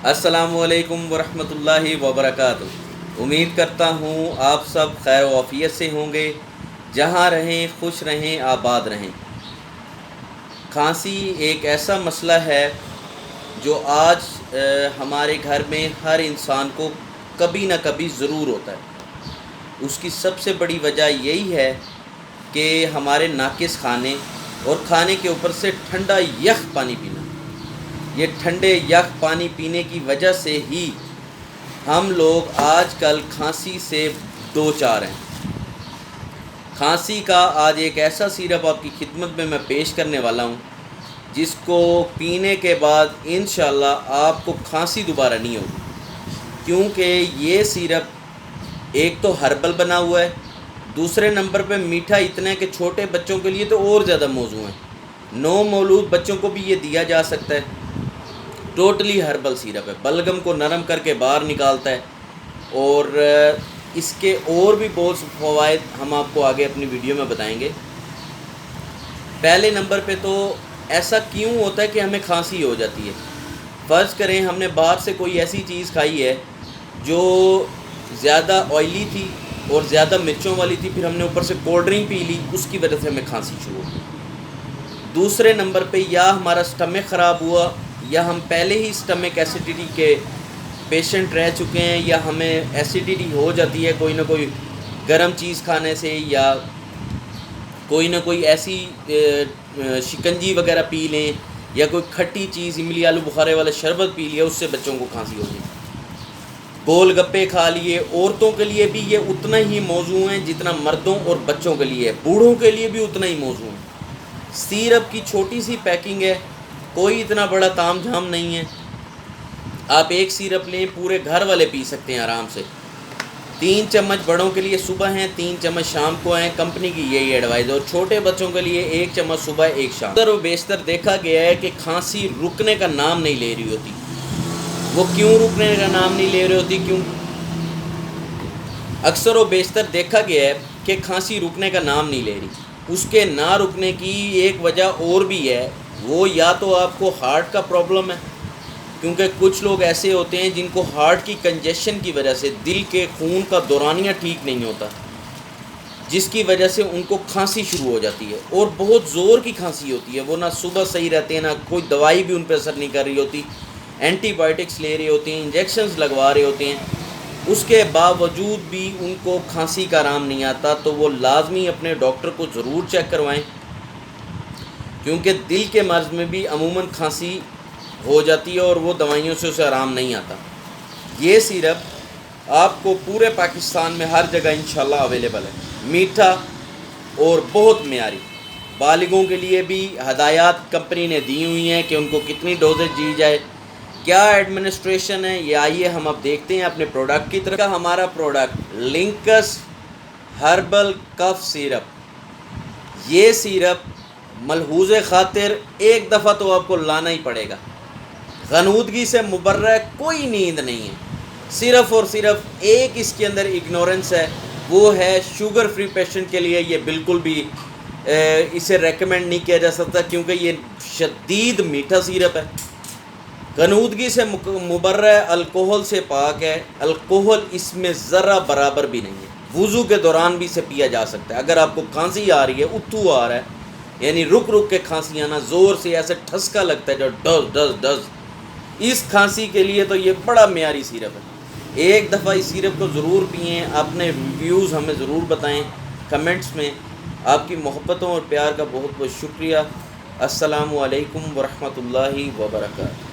السلام علیکم ورحمۃ اللہ وبرکاتہ۔ امید کرتا ہوں آپ سب خیر و عافیت سے ہوں گے، جہاں رہیں خوش رہیں آباد رہیں۔ کھانسی ایک ایسا مسئلہ ہے جو آج ہمارے گھر میں ہر انسان کو کبھی نہ کبھی ضرور ہوتا ہے۔ اس کی سب سے بڑی وجہ یہی ہے کہ ہمارے ناقص کھانے اور کھانے کے اوپر سے ٹھنڈا یخ پانی پینا۔ یہ ٹھنڈے یخ پانی پینے کی وجہ سے ہی ہم لوگ آج کل کھانسی سے دوچار ہیں۔ کھانسی کا آج ایک ایسا سیرپ آپ کی خدمت میں پیش کرنے والا ہوں جس کو پینے کے بعد انشاءاللہ آپ کو کھانسی دوبارہ نہیں ہوگی، کیونکہ یہ سیرپ ایک تو ہربل بنا ہوا ہے، دوسرے نمبر پہ میٹھا اتنا ہے کہ چھوٹے بچوں کے لیے تو اور زیادہ موزوں ہیں، نو مولود بچوں کو بھی یہ دیا جا سکتا ہے۔ ٹوٹلی ہربل سیرپ ہے، بلغم کو نرم کر کے باہر نکالتا ہے، اور اس کے اور بھی بہت سے فوائد ہم آپ کو آگے اپنی ویڈیو میں بتائیں گے۔ پہلے نمبر پہ تو ایسا کیوں ہوتا ہے کہ ہمیں کھانسی ہو جاتی ہے؟ فرض کریں ہم نے باہر سے کوئی ایسی چیز کھائی ہے جو زیادہ آئلی تھی اور زیادہ مرچوں والی تھی، پھر ہم نے اوپر سے کولڈ ڈرنک پی لی، اس کی وجہ سے ہمیں کھانسی شروع ہوئی۔ دوسرے نمبر پہ یا ہمارا اسٹمک خراب ہوا، یا ہم پہلے ہی اسٹمک ایسیڈیٹی کے پیشنٹ رہ چکے ہیں، یا ہمیں ایسیڈیٹی ہو جاتی ہے کوئی نہ کوئی گرم چیز کھانے سے، یا کوئی نہ کوئی ایسی شکنجی وغیرہ پی لیں، یا کوئی کھٹی چیز املی آلو بخارے والا شربت پی لیا، اس سے بچوں کو کھانسی ہو گئی۔ گول گپے کھا لیے۔ عورتوں کے لیے بھی یہ اتنا ہی موضوع ہیں جتنا مردوں اور بچوں کے لیے ہے، بوڑھوں کے لیے بھی اتنا ہی موضوع ہے۔ سیرپ کی چھوٹی سی پیکنگ ہے، کوئی اتنا بڑا تام جھام نہیں ہے، آپ ایک سیرپ لیں پورے گھر والے پی سکتے ہیں آرام سے۔ 3 چمچ بڑوں کے لیے صبح ہیں، 3 چمچ شام کو ہیں، کمپنی کی یہی ایڈوائز ہے، اور چھوٹے بچوں کے لیے 1 چمچ صبح 1 شام۔ اکثر و بیشتر دیکھا گیا ہے کہ کھانسی رکنے کا نام نہیں لے رہی ہوتی۔ وہ کیوں رکنے کا نام نہیں لے رہی ہوتی؟ کیوں؟ اکثر و بیشتر دیکھا گیا ہے کہ کھانسی رکنے کا نام نہیں لے رہی۔ اس کے نہ رکنے کی ایک وجہ اور بھی ہے، وہ یا تو آپ کو ہارٹ کا پرابلم ہے، کیونکہ کچھ لوگ ایسے ہوتے ہیں جن کو ہارٹ کی کنجیشن کی وجہ سے دل کے خون کا دورانیہ ٹھیک نہیں ہوتا، جس کی وجہ سے ان کو کھانسی شروع ہو جاتی ہے، اور بہت زور کی کھانسی ہوتی ہے۔ وہ نہ صبح صحیح رہتے ہیں، نہ کوئی دوائی بھی ان پہ اثر نہیں کر رہی ہوتی، اینٹی بائیوٹکس لے رہے ہوتے ہیں، انجیکشنز لگوا رہے ہوتے ہیں، اس کے باوجود بھی ان کو کھانسی کا آرام نہیں آتا۔ تو وہ لازمی اپنے ڈاکٹر کو ضرور چیک کروائیں، کیونکہ دل کے مرض میں بھی عموماً کھانسی ہو جاتی ہے اور وہ دوائیوں سے اسے آرام نہیں آتا۔ یہ سیرپ آپ کو پورے پاکستان میں ہر جگہ انشاءاللہ اویلیبل ہے، میٹھا اور بہت معیاری۔ بالغوں کے لیے بھی ہدایات کمپنی نے دی ہوئی ہیں کہ ان کو کتنی ڈوزیج دی جائے، کیا ایڈمنسٹریشن ہے، یہ آئیے ہم اب دیکھتے ہیں اپنے پروڈکٹ کی طرف۔ ہمارا پروڈکٹ لنکس ہربل کف سیرپ، یہ سیرپ ملحوظ خاطر ایک دفعہ تو آپ کو لانا ہی پڑے گا۔ غنودگی سے مبرہ کوئی نیند نہیں ہے، صرف اور صرف ایک اس کے اندر اگنورنس ہے، وہ ہے شوگر فری پیشنٹ کے لیے یہ بالکل بھی اسے ریکمینڈ نہیں کیا جا سکتا، کیونکہ یہ شدید میٹھا سیرپ ہے، غنودگی سے مبرہ، الکوہل سے پاک ہے، الکوہل اس میں ذرہ برابر بھی نہیں ہے، وضو کے دوران بھی اسے پیا جا سکتا ہے۔ اگر آپ کو کھانسی آ رہی ہے، اتھو آ رہا ہے، یعنی رک رک کے کھانسی آنا، زور سے ایسے ٹھسکا لگتا ہے جو ڈز ڈز ڈز، اس کھانسی کے لیے تو یہ بڑا معیاری سیرپ ہے۔ ایک دفعہ اس سیرپ کو ضرور پئیں، اپنے ریویوز ہمیں ضرور بتائیں کمنٹس میں۔ آپ کی محبتوں اور پیار کا بہت بہت شکریہ۔ السلام علیکم ورحمۃ اللہ وبرکاتہ۔